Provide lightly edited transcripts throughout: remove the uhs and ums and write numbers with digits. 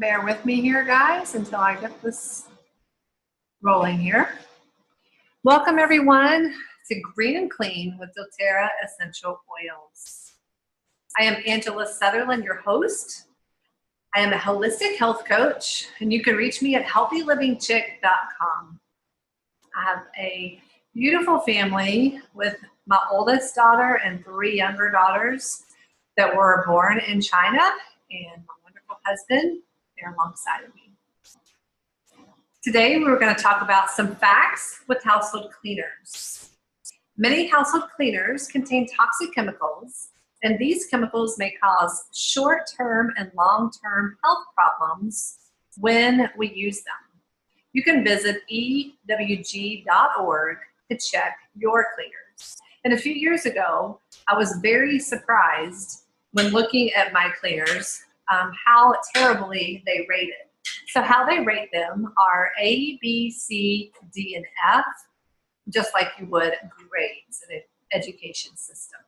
Bear with me here, guys, until I get this rolling here. Welcome, everyone, to Green and Clean with doTERRA Essential Oils. I am Angela Sutherland, your host. I am a holistic health coach, and you can reach me at healthylivingchick.com. I have a beautiful family with my oldest daughter and 3 younger daughters that were born in China, and my wonderful husband there alongside of me. Today we're going to talk about some facts with household cleaners. Many household cleaners contain toxic chemicals, and these chemicals may cause short-term and long-term health problems when we use them. You can visit ewg.org to check your cleaners. And a few years ago, I was very surprised when looking at my cleaners how terribly they rated. So how they rate them are A, B, C, D, and F, just like you would grades in an education system.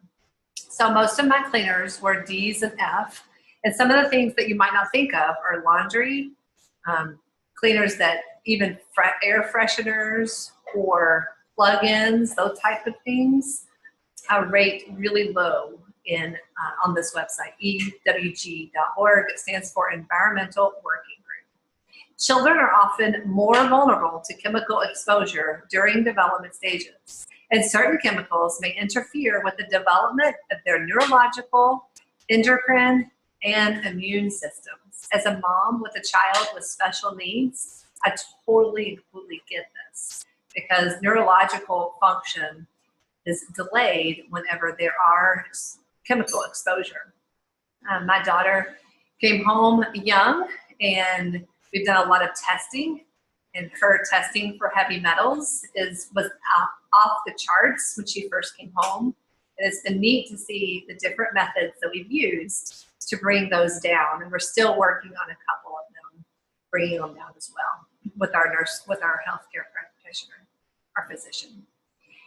So most of my cleaners were D's and F, and some of the things that you might not think of are laundry, cleaners that even air fresheners or plug-ins, those type of things, rate really low on this website, ewg.org. It stands for Environmental Working Group. Children are often more vulnerable to chemical exposure during development stages, and certain chemicals may interfere with the development of their neurological, endocrine, and immune systems. As a mom with a child with special needs, I totally and completely get this, because neurological function is delayed whenever there are chemical exposure. My daughter came home young, and we've done a lot of testing, and her testing for heavy metals was off the charts when she first came home. And it's been neat to see the different methods that we've used to bring those down, and we're still working on a couple of them, bringing them down as well with our healthcare practitioner, our physician.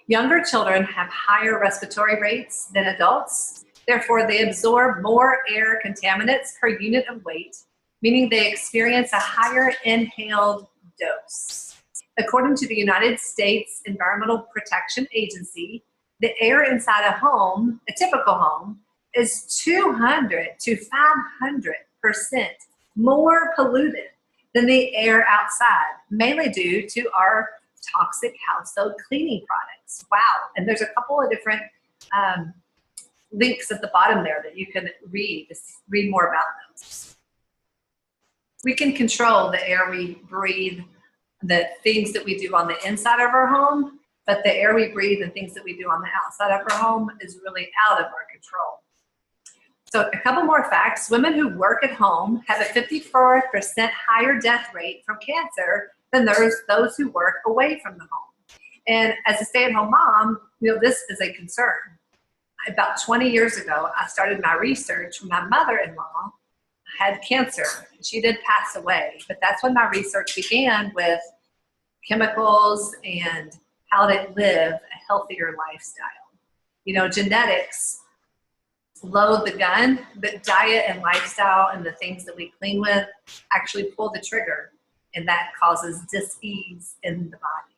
Younger children have higher respiratory rates than adults. Therefore, they absorb more air contaminants per unit of weight, meaning they experience a higher inhaled dose. According to the United States Environmental Protection Agency, the air inside a home, a typical home, is 200 to 500% more polluted than the air outside, mainly due to our toxic household cleaning products. Wow. And there's a couple of different links at the bottom there that you can read more about those. We can control the air we breathe, the things that we do on the inside of our home, but the air we breathe and things that we do on the outside of our home is really out of our control. So a couple more facts. Women who work at home have a 54% higher death rate from cancer than those who work away from the home. And as a stay-at-home mom, this is a concern. About 20 years ago, I started my research when my mother-in-law had cancer. She did pass away, but that's when my research began with chemicals and how to live a healthier lifestyle. Genetics load the gun, but diet and lifestyle and the things that we clean with actually pull the trigger, and that causes dis-ease in the body.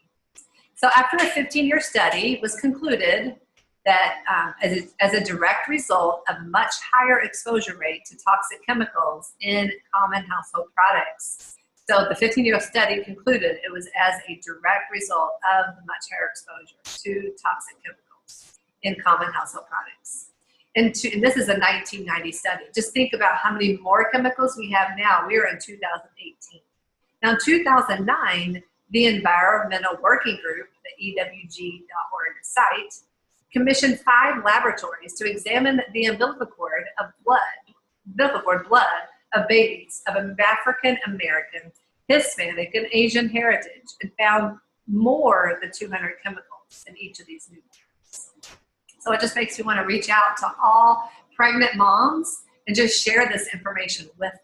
So after a 15-year study, it was concluded that as a direct result of much higher exposure rate to toxic chemicals in common household products. So the 15-year study concluded it was as a direct result of the much higher exposure to toxic chemicals in common household products. And this is a 1990 study. Just think about how many more chemicals we have now. We are in 2018. Now, in 2009, the Environmental Working Group, the ewg.org site, commissioned 5 laboratories to examine the umbilical cord blood of babies of African American, Hispanic, and Asian heritage, and found more than 200 chemicals in each of these newborns. So it just makes me want to reach out to all pregnant moms and just share this information with them.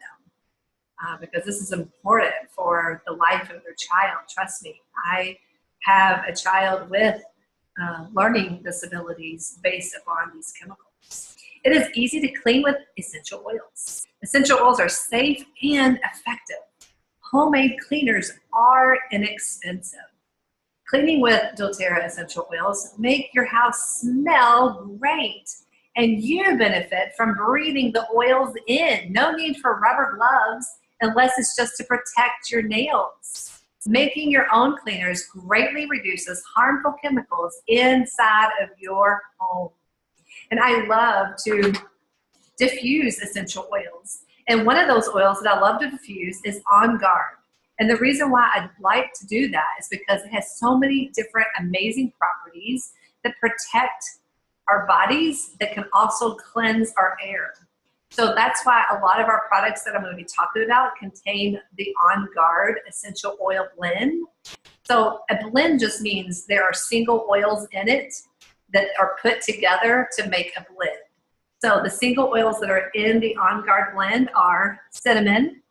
Because this is important for the life of their child. Trust me, I have a child with learning disabilities based upon these chemicals. It is easy to clean with essential oils. Essential oils are safe and effective. Homemade cleaners are inexpensive. Cleaning with doTERRA essential oils make your house smell great, and you benefit from breathing the oils in. No need for rubber gloves unless it's just to protect your nails. Making your own cleaners greatly reduces harmful chemicals inside of your home. And I love to diffuse essential oils. And one of those oils that I love to diffuse is On Guard. And the reason why I'd like to do that is because it has so many different amazing properties that protect our bodies, that can also cleanse our air. So that's why a lot of our products that I'm going to be talking about contain the On Guard essential oil blend. So a blend just means there are single oils in it that are put together to make a blend. So the single oils that are in the On Guard blend are cinnamon,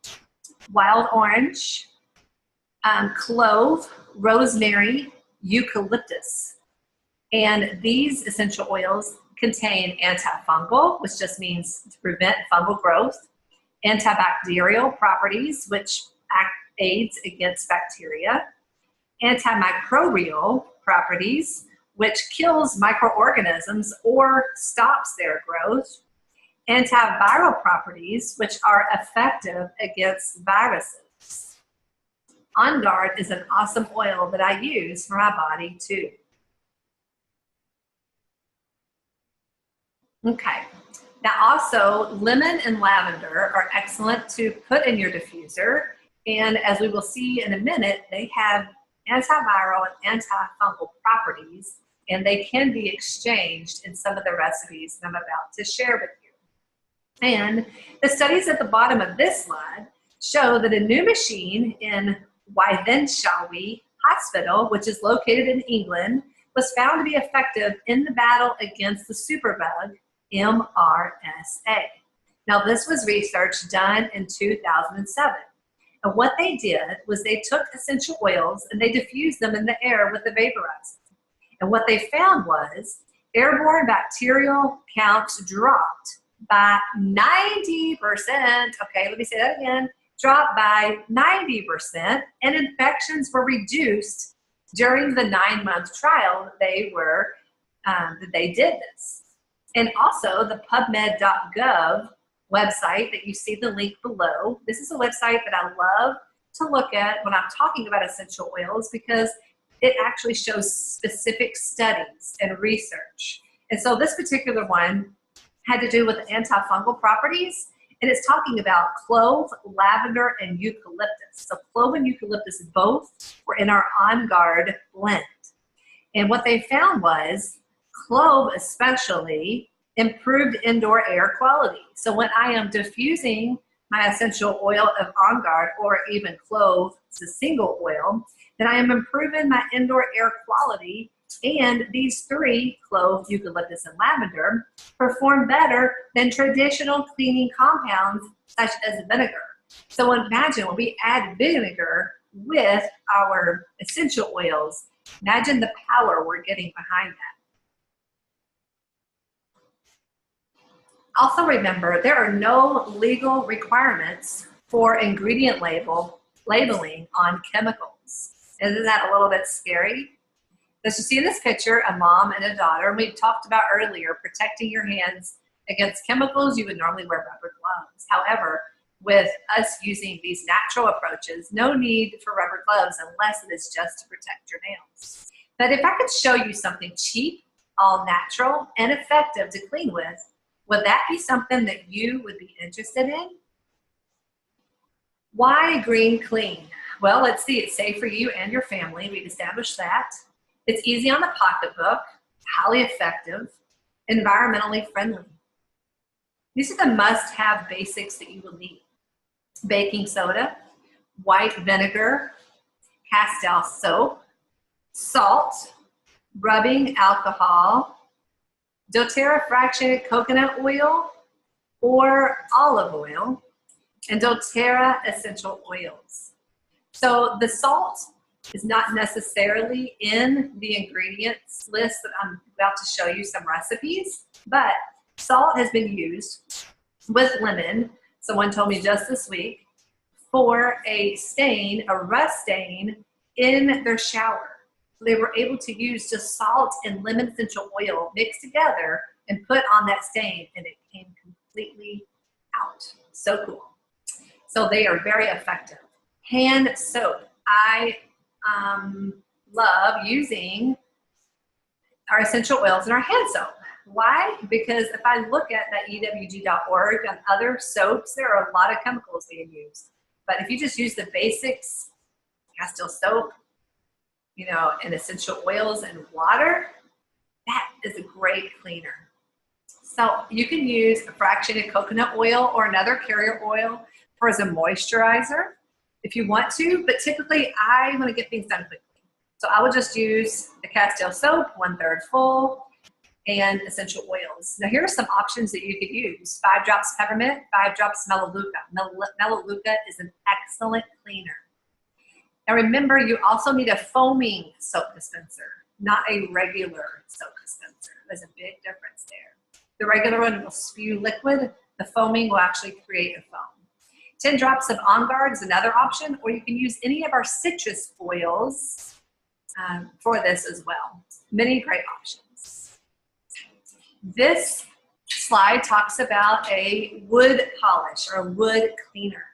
wild orange, clove, rosemary, eucalyptus. And these essential oils contain antifungal, which just means to prevent fungal growth, antibacterial properties, which aids against bacteria, antimicrobial properties, which kills microorganisms or stops their growth, antiviral properties, which are effective against viruses. On Guard is an awesome oil that I use for my body too. Okay, now also lemon and lavender are excellent to put in your diffuser, and as we will see in a minute, they have antiviral and antifungal properties, and they can be exchanged in some of the recipes that I'm about to share with you. And the studies at the bottom of this slide show that a new machine in Wythenshawe Hospital, which is located in England, was found to be effective in the battle against the superbug MRSA. Now this was research done in 2007. And what they did was they took essential oils and they diffused them in the air with a vaporizer. And what they found was airborne bacterial counts dropped by 90%. Okay, let me say that again. Dropped by 90%, and infections were reduced during the 9-month trial that they did this. And also the PubMed.gov website that you see the link below. This is a website that I love to look at when I'm talking about essential oils because it actually shows specific studies and research. And so this particular one had to do with antifungal properties, and it's talking about clove, lavender, and eucalyptus. So clove and eucalyptus both were in our On Guard blend. And what they found was clove especially improved indoor air quality. So when I am diffusing my essential oil of On Guard or even clove, it's a single oil, then I am improving my indoor air quality, and these three, clove, eucalyptus, and lavender, perform better than traditional cleaning compounds such as vinegar. So imagine when we add vinegar with our essential oils, imagine the power we're getting behind that. Also remember, there are no legal requirements for ingredient labeling on chemicals. Isn't that a little bit scary? As you see in this picture, a mom and a daughter, and we talked about earlier, protecting your hands against chemicals, you would normally wear rubber gloves. However, with us using these natural approaches, no need for rubber gloves unless it is just to protect your nails. But if I could show you something cheap, all natural, and effective to clean with, would that be something that you would be interested in? Why Green Clean? Well, let's see, it's safe for you and your family. We've established that. It's easy on the pocketbook, highly effective, environmentally friendly. These are the must-have basics that you will need. Baking soda, white vinegar, Castile soap, salt, rubbing alcohol, doTERRA fractionated coconut oil or olive oil, and doTERRA essential oils. So the salt is not necessarily in the ingredients list that I'm about to show you some recipes, but Salt has been used with lemon, someone told me just this week, for a stain, a rust stain in their shower. They were able to use just salt and lemon essential oil mixed together and put on that stain, and it came completely out. So cool. So they are very effective. Hand soap. I love using our essential oils in our hand soap. Why? Because if I look at that ewg.org and other soaps, there are a lot of chemicals being used. But if you just use the basics, Castile soap, you know, and essential oils and water, that is a great cleaner. So you can use a fraction of coconut oil or another carrier oil for as a moisturizer if you want to, but typically I want to get things done quickly. So I would just use the Castile soap, 1/3 full, and essential oils. Now here are some options that you could use. 5 drops peppermint, 5 drops melaleuca. Melaleuca is an excellent cleaner. Now remember, you also need a foaming soap dispenser, not a regular soap dispenser. There's a big difference there. The regular one will spew liquid. The foaming will actually create a foam. 10 drops of On Guard is another option, or you can use any of our citrus oils for this as well. Many great options. This slide talks about a wood polish or a wood cleaner.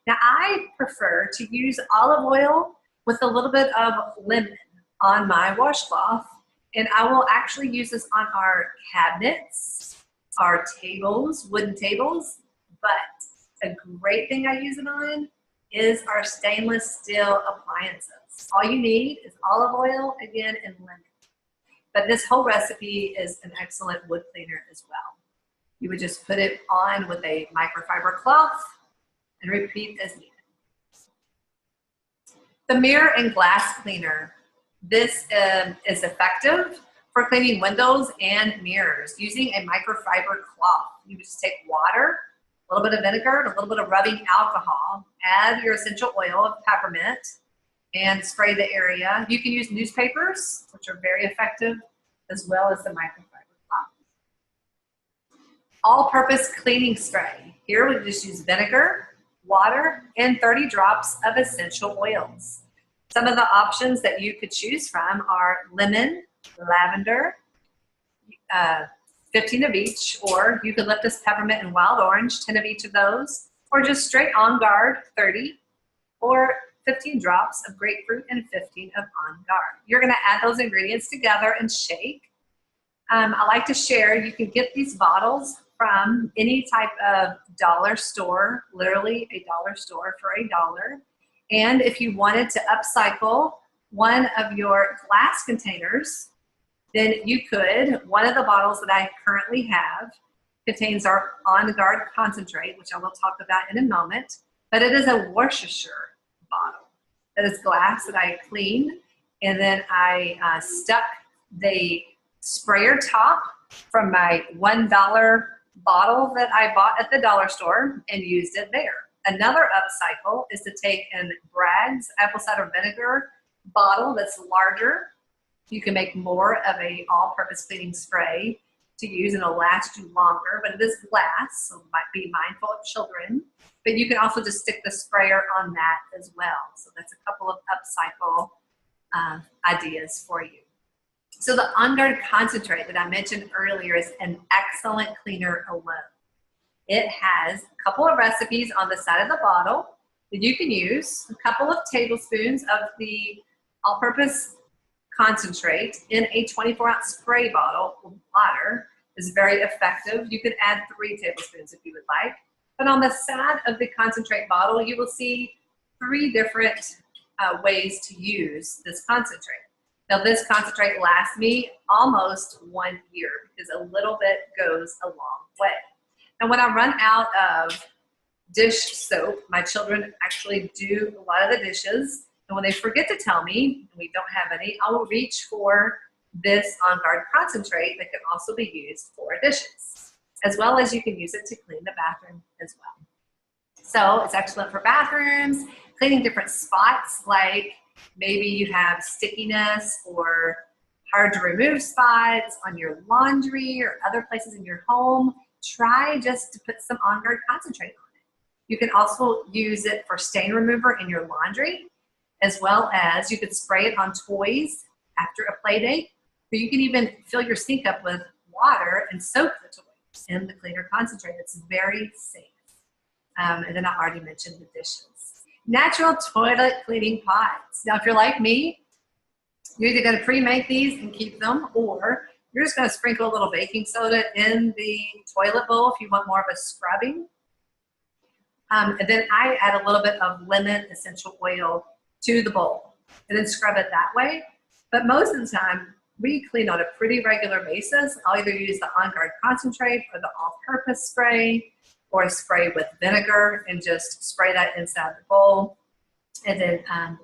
Now I prefer to use olive oil with a little bit of lemon on my washcloth, and I will actually use this on our cabinets, our tables, wooden tables, but a great thing I use it on is our stainless steel appliances. All you need is olive oil, again, and lemon. But this whole recipe is an excellent wood cleaner as well. You would just put it on with a microfiber cloth and repeat as needed. The mirror and glass cleaner. This is effective for cleaning windows and mirrors using a microfiber cloth. You just take water, a little bit of vinegar, and a little bit of rubbing alcohol, add your essential oil of peppermint, and spray the area. You can use newspapers, which are very effective, as well as the microfiber cloth. All-purpose cleaning spray. Here we just use vinegar, water, and 30 drops of essential oils. Some of the options that you could choose from are lemon, lavender, 15 of each, or eucalyptus, peppermint, and wild orange, 10 of each of those, or just straight On Guard, 30, or 15 drops of grapefruit and 15 of On Guard. You're gonna add those ingredients together and shake. I like to share, you can get these bottles from any type of dollar store, literally a dollar store for $1. And if you wanted to upcycle one of your glass containers, then you could. One of the bottles that I currently have contains our On Guard concentrate, which I will talk about in a moment, but it is a Worcestershire bottle. That is glass that I cleaned, and then I stuck the sprayer top from my $1 bottle that I bought at the dollar store and used it there. Another upcycle is to take a Bragg's apple cider vinegar bottle that's larger. You can make more of a all-purpose cleaning spray to use, and it'll last you longer, but it is glass, so might be mindful of children. But you can also just stick the sprayer on that as well. So that's a couple of upcycle ideas for you. So the On Guard concentrate that I mentioned earlier is an excellent cleaner alone. It has a couple of recipes on the side of the bottle that you can use. A couple of tablespoons of the all-purpose concentrate in a 24-ounce spray bottle with water is very effective. You could add 3 tablespoons if you would like. But on the side of the concentrate bottle, you will see 3 different ways to use this concentrate. Now this concentrate lasts me almost 1 year because a little bit goes a long way. Now when I run out of dish soap, my children actually do a lot of the dishes, and when they forget to tell me, and we don't have any, I will reach for this On Guard concentrate that can also be used for dishes, as well as you can use it to clean the bathroom as well. So it's excellent for bathrooms, cleaning different spots, like maybe you have stickiness or hard to remove spots on your laundry or other places in your home, try just to put some On Guard concentrate on it. You can also use it for stain remover in your laundry, as well as you could spray it on toys after a play date. Or you can even fill your sink up with water and soak the toys in the cleaner concentrate. It's very safe. And then I already mentioned the dishes. Natural toilet cleaning pods. Now, if you're like me, you're either going to pre-make these and keep them, or you're just going to sprinkle a little baking soda in the toilet bowl if you want more of a scrubbing. And then I add a little bit of lemon essential oil to the bowl and then scrub it that way. But most of the time, we clean on a pretty regular basis. I'll either use the On Guard concentrate or the all-purpose spray, or a spray with vinegar and just spray that inside the bowl and then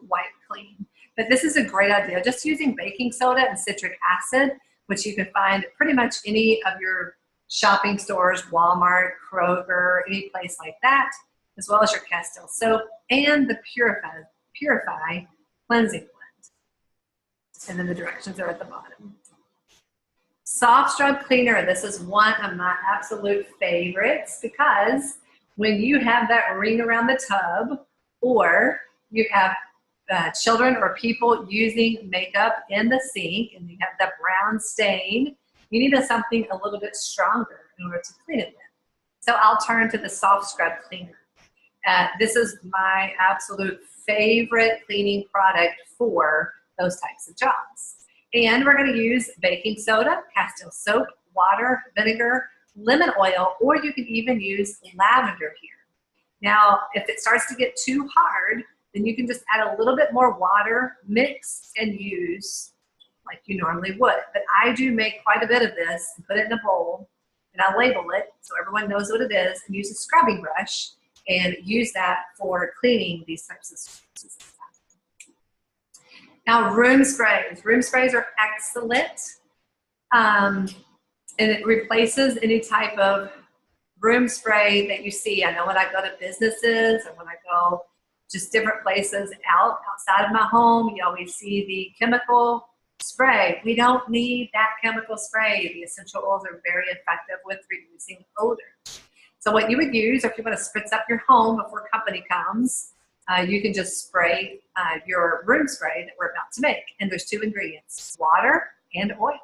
wipe clean. But this is a great idea, just using baking soda and citric acid, which you can find at pretty much any of your shopping stores, Walmart, Kroger, any place like that, as well as your Castile soap and the Purify cleansing blend. And then the directions are at the bottom. Soft scrub cleaner. This is one of my absolute favorites because when you have that ring around the tub, or you have children or people using makeup in the sink and you have that brown stain, you need something a little bit stronger in order to clean it with. So I'll turn to the soft scrub cleaner. This is my absolute favorite cleaning product for those types of jobs. And we're going to use baking soda, Castile soap, water, vinegar, lemon oil, or you can even use lavender here. Now, if it starts to get too hard, then you can just add a little bit more water, mix, and use like you normally would. But I do make quite a bit of this and put it in a bowl, and I label it so everyone knows what it is, and use a scrubbing brush and use that for cleaning these types of surfaces. Now, room sprays. Room sprays are excellent, and it replaces any type of room spray that you see. I know when I go to businesses or when I go just different places outside of my home, you always see the chemical spray. We don't need that chemical spray. The essential oils are very effective with reducing odor. So what you would use, if you want to spritz up your home before company comes, you can just spray your room spray that we're about to make. And there's two ingredients, water and oil.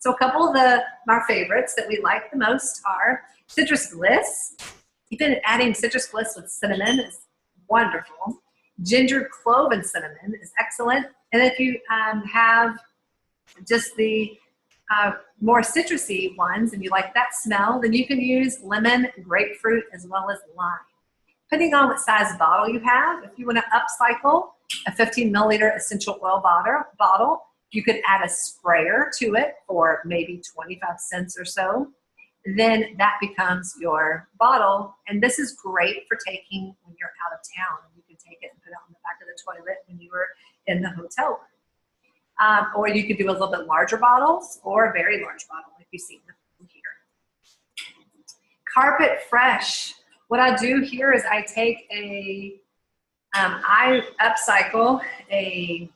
So a couple of my favorites that we like the most are citrus bliss. Even adding citrus bliss with cinnamon is wonderful. Ginger, clove, and cinnamon is excellent. And if you have just the more citrusy ones and you like that smell, then you can use lemon, grapefruit, as well as lime. Depending on what size bottle you have, if you want to upcycle a 15 milliliter essential oil bottle, you could add a sprayer to it for maybe 25 cents or so. Then that becomes your bottle. And this is great for taking when you're out of town. You can take it and put it on the back of the toilet when you were in the hotel room. Or you could do a little bit larger bottles or a very large bottle like you see in the film here. Carpet Fresh. What I do here is I take I upcycle a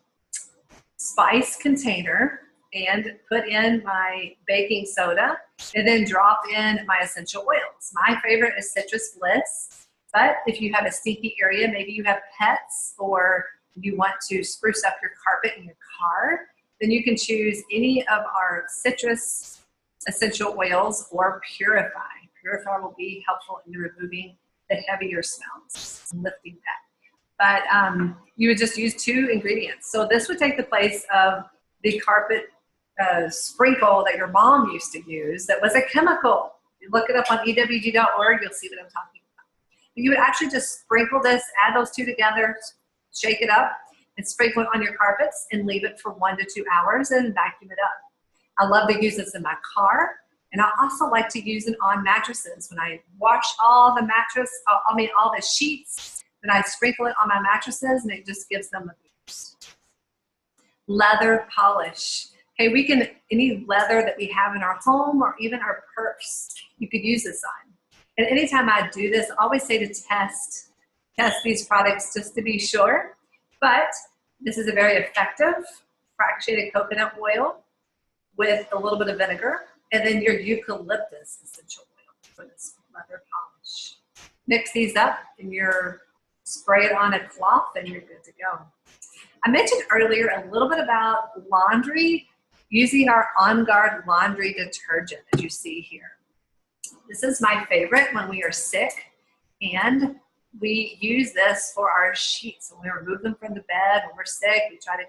spice container and put in my baking soda and then drop in my essential oils. My favorite is Citrus Bliss, but if you have a stinky area, maybe you have pets or you want to spruce up your carpet in your car, then you can choose any of our citrus essential oils or Purify. Purify will be helpful in removing the heavier smells and lifting that. But you would just use two ingredients. So this would take the place of the carpet sprinkle that your mom used to use that was a chemical. You look it up on ewg.org, you'll see what I'm talking about. But you would actually just sprinkle this, add those two together, shake it up, and sprinkle it on your carpets and leave it for 1 to 2 hours and vacuum it up. I love to use this in my car, and I also like to use it on mattresses. When I wash all the all the sheets, then I sprinkle it on my mattresses and it just gives them a boost. Leather polish. Okay, we can, any leather that we have in our home or even our purse, you could use this on. And anytime I do this, I always say to test these products just to be sure. But this is a very effective fractionated coconut oil. with a little bit of vinegar, and then your eucalyptus essential oil for this leather polish. Mix these up and spray it on a cloth and you're good to go. I mentioned earlier a little bit about laundry using our On Guard laundry detergent, as you see here. This is my favorite when we are sick, and we use this for our sheets. When we remove them from the bed, when we're sick, we try to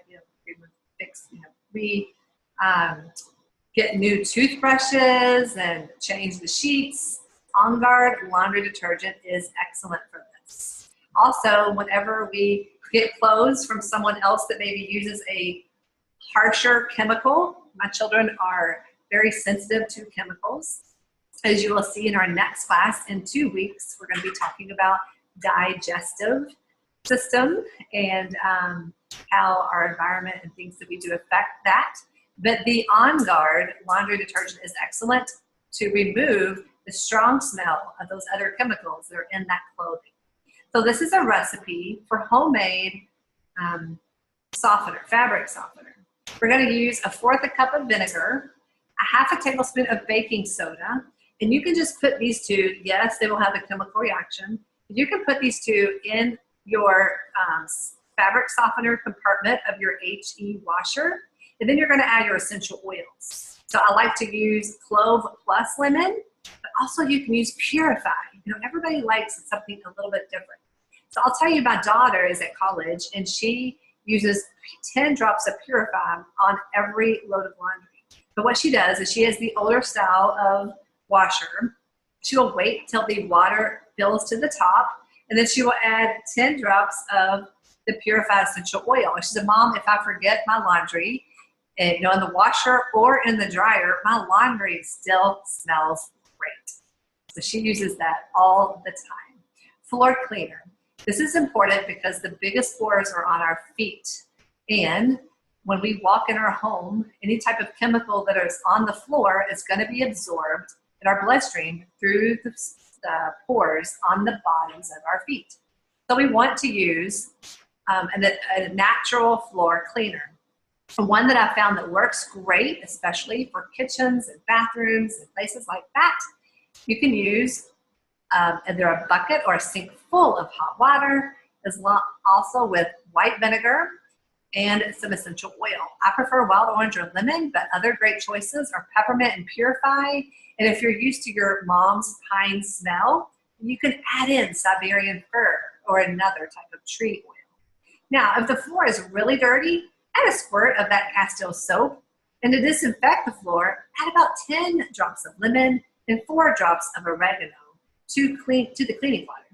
get new toothbrushes and change the sheets. On Guard laundry detergent is excellent for this. Also, whenever we get clothes from someone else that maybe uses a harsher chemical, my children are very sensitive to chemicals. As you will see in our next class in 2 weeks, we're going to be talking about digestive system and how our environment and things that we do affect that. But the On Guard laundry detergent is excellent to remove the strong smell of those other chemicals that are in that clothing. So this is a recipe for homemade softener, fabric softener. We're going to use 1/4 cup of vinegar, 1/2 tablespoon of baking soda, and you can just put these two, yes, they will have a chemical reaction. You can put these two in your fabric softener compartment of your HE washer, and then you're going to add your essential oils. So I like to use clove plus lemon, but also you can use Purify. You know, everybody likes something a little bit different. So I'll tell you, my daughter is at college, and she uses 10 drops of Purify on every load of laundry. But what she does is she has the older style of washer. She'll wait till the water fills to the top, and then she will add 10 drops of the Purify essential oil. And she said, Mom, if I forget my laundry, and, you know, in the washer or in the dryer, my laundry still smells great. So she uses that all the time. Floor cleaner. This is important because the biggest pores are on our feet. And when we walk in our home, any type of chemical that is on the floor is going to be absorbed in our bloodstream through the pores on the bottoms of our feet. So we want to use a natural floor cleaner. One that I found that works great, especially for kitchens and bathrooms and places like that, you can use either a bucket or a sink full of hot water, also with white vinegar and some essential oil. I prefer wild orange or lemon, but other great choices are peppermint and Purify. And if you're used to your mom's pine smell, you can add in Siberian fir or another type of tree oil. Now, if the floor is really dirty, add a squirt of that Castile soap. And to disinfect the floor, add about 10 drops of lemon and 4 drops of oregano to the cleaning water.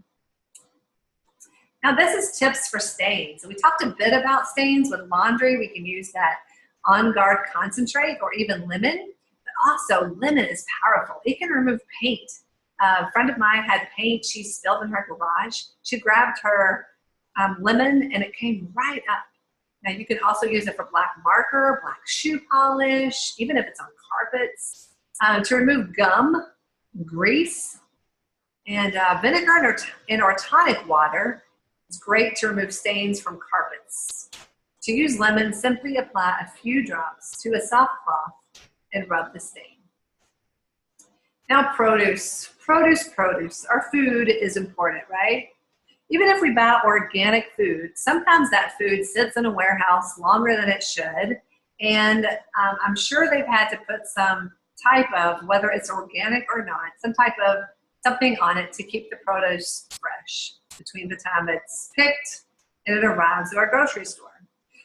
Now this is tips for stains. So we talked a bit about stains with laundry. We can use that On Guard concentrate or even lemon, but also lemon is powerful. It can remove paint. A friend of mine had paint she spilled in her garage. She grabbed her lemon and it came right up. Now you can also use it for black marker, black shoe polish, even if it's on carpets, to remove gum, grease, and vinegar or tonic water is great to remove stains from carpets. To use lemon, simply apply a few drops to a soft cloth and rub the stain. Now produce. Our food is important, right? Even if we buy organic food, sometimes that food sits in a warehouse longer than it should, and I'm sure they've had to put some type of, whether it's organic or not, some type of something on it to keep the produce fresh between the time it's picked and it arrives at our grocery store.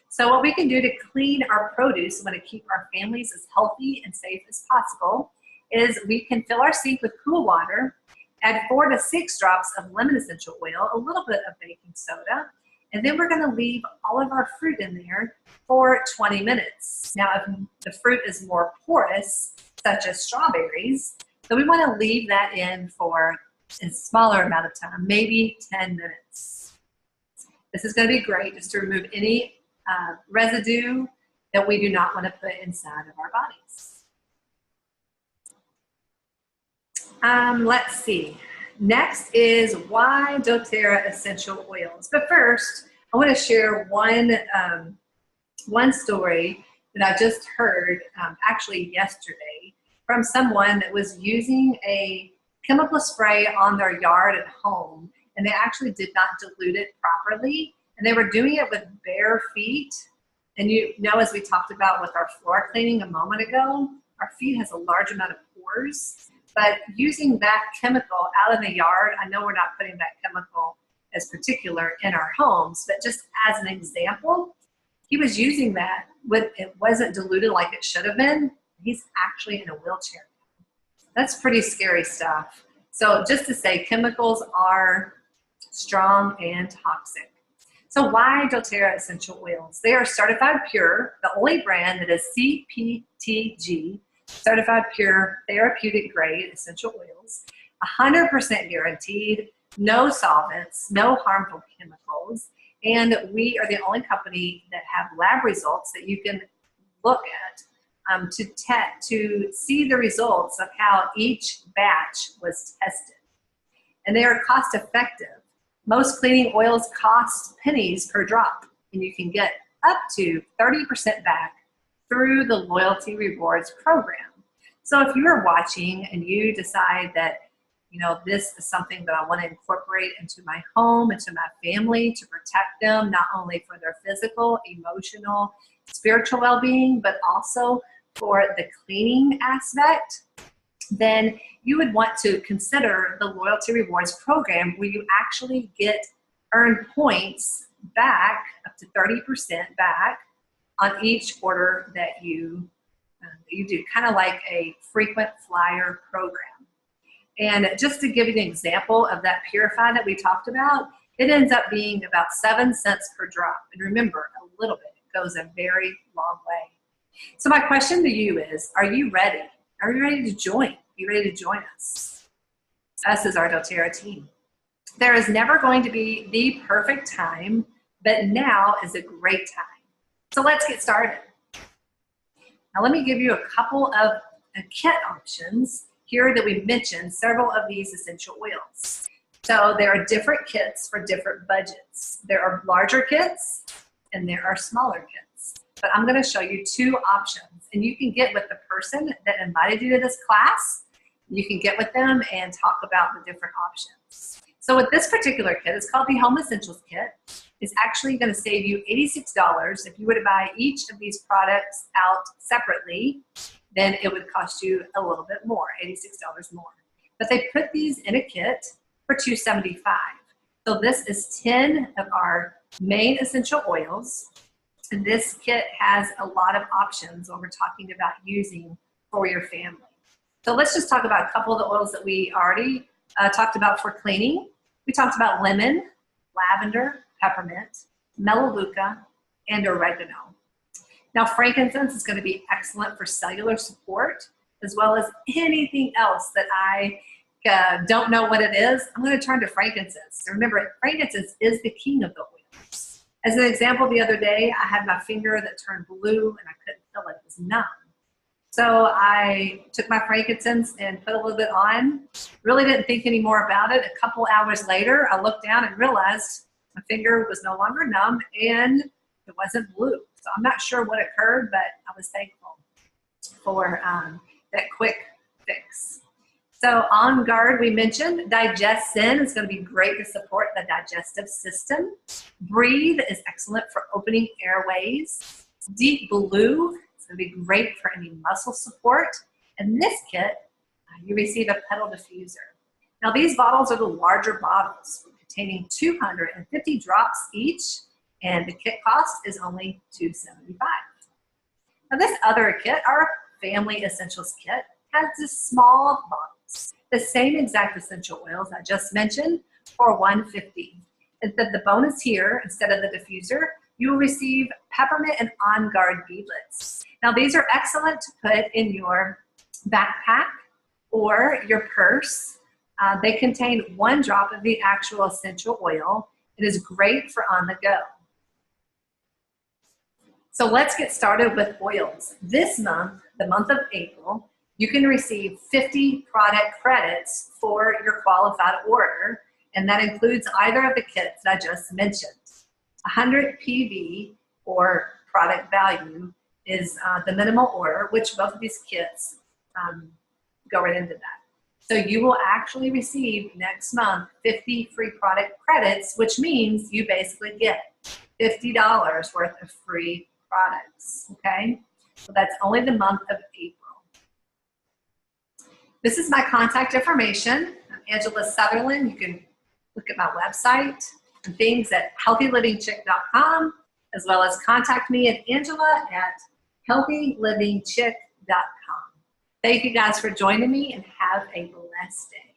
So what we can do to clean our produce and want to keep our families as healthy and safe as possible is we can fill our sink with cool water, add 4 to 6 drops of lemon essential oil, a little bit of baking soda, and then we're going to leave all of our fruit in there for 20 minutes. Now, if the fruit is more porous, such as strawberries, then we want to leave that in for a smaller amount of time, maybe 10 minutes. This is going to be great just to remove any residue that we do not want to put inside of our bodies. Let's see. Next is why doTERRA essential oils. But first, I want to share one story that I just heard actually yesterday from someone that was using a chemical spray on their yard at home, and they actually did not dilute it properly, and they were doing it with bare feet. And you know, as we talked about with our floor cleaning a moment ago, our feet has a large amount of pores, but using that chemical out in the yard, I know we're not putting that chemical as particular in our homes, but just as an example, he was using that when it wasn't diluted like it should have been. He's actually in a wheelchair. That's pretty scary stuff. So just to say, chemicals are strong and toxic. So why doTERRA essential oils? They are certified pure, the only brand that is CPTG, certified pure therapeutic grade essential oils, 100% guaranteed, no solvents, no harmful chemicals, and we are the only company that have lab results that you can look at to see the results of how each batch was tested. And they are cost effective. Most cleaning oils cost pennies per drop, and you can get up to 30% back through the Loyalty Rewards program. So if you are watching and you decide that, you know, this is something that I want to incorporate into my home, into my family, to protect them, not only for their physical, emotional, spiritual well-being, but also for the cleaning aspect, then you would want to consider the Loyalty Rewards program, where you actually earn points back, up to 30% back on each order that you do, kind of like a frequent flyer program. And just to give you an example of that Purify that we talked about, it ends up being about 7 cents per drop. And remember, a little bit goes a very long way. So my question to you is, are you ready? Are you ready to join? Are you ready to join us? Us as our doTERRA team. There is never going to be the perfect time, but now is a great time. So let's get started. Now let me give you a couple of kit options here that we mentioned, several of these essential oils. So there are different kits for different budgets. There are larger kits and there are smaller kits. But I'm going to show you 2 options, and you can get with the person that invited you to this class. You can get with them and talk about the different options. So with this particular kit, it's called the Home Essentials Kit. It's actually going to save you $86. If you were to buy each of these products out separately, then it would cost you a little bit more, $86 more. But they put these in a kit for $275. So this is 10 of our main essential oils. And this kit has a lot of options when we're talking about using for your family. So let's just talk about a couple of the oils that we already talked about for cleaning. We talked about lemon, lavender, peppermint, melaleuca, and oregano. Now, frankincense is going to be excellent for cellular support, as well as anything else that I don't know what it is. I'm going to turn to frankincense. Remember, frankincense is the king of the oils. As an example, the other day, I had my finger that turned blue and I couldn't feel it. It was numb. So I took my frankincense and put a little bit on. Really didn't think any more about it. A couple hours later, I looked down and realized my finger was no longer numb and it wasn't blue. So I'm not sure what occurred, but I was thankful for that quick fix. So On Guard, we mentioned. DigestZen is going to be great to support the digestive system. Breathe is excellent for opening airways. Deep Blue is going to be great for any muscle support. And this kit, you receive a pedal diffuser. Now these bottles are the larger bottles, containing 250 drops each, and the kit cost is only $275. Now this other kit, our Family Essentials Kit, has this small bottles, the same exact essential oils I just mentioned for $150. The bonus here, instead of the diffuser, you will receive peppermint and On Guard beadlets. Now these are excellent to put in your backpack or your purse. They contain 1 drop of the actual essential oil. It is great for on the go. So let's get started with oils. This month, the month of April, you can receive 50 product credits for your qualified order, and that includes either of the kits that I just mentioned. 100 PV, or product value, is the minimal order, which both of these kits go right into that. So you will actually receive next month 50 free product credits, which means you basically get $50 worth of free products, okay? So that's only the month of April. This is my contact information. I'm Angela Sutherland. You can look at my website and things at healthylivingchick.com, as well as contact me at Angela@healthylivingchick.com. Thank you guys for joining me, and have a blessed day.